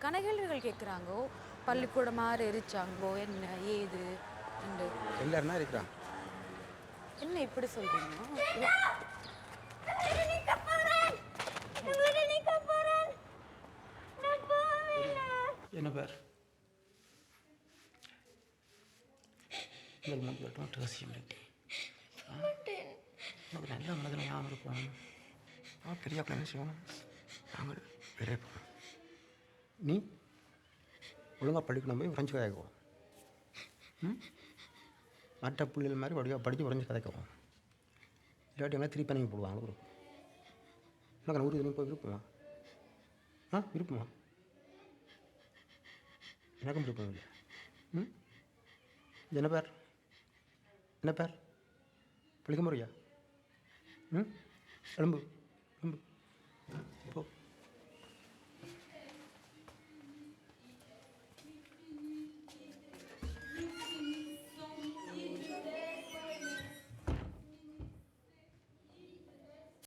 கணக்கேள்விகள் கேட்குறாங்கோ. பள்ளிக்கூடம் மாறு எரிச்சாங்கோ என்ன ஏது என்று. எல்லாருன்னா இருக்கிறான். என்ன இப்படி சொல்றீங்க? என்ன பேர் முதல் மூன்று வட்டம் ரகசியம் இருக்கு. உனக்கு நல்ல மனதில் ஞாபகம் இருப்போம். பெரிய என்ன செய்வோம், நாங்கள் வேறே போவோம். நீ ஒழுங்காக படிக்கணும், போய் உறைஞ்சி கதைக்குவோம். மற்ற பிள்ளைகள் மாதிரி வடிவாக படித்து உறைஞ்சி கதைக்குவோம். இல்லாட்டி எல்லாம் திருப்பி நீங்கள் போடுவாங்க. ஒரு எனக்கு ஊருக்கு திரும்பி போய் விருப்பமா? விருப்பமா? எனக்கும் விருப்பம் இல்லை. என்ன பேர்? என்ன பேர்? பிடிக்க முறையா? எலும்பு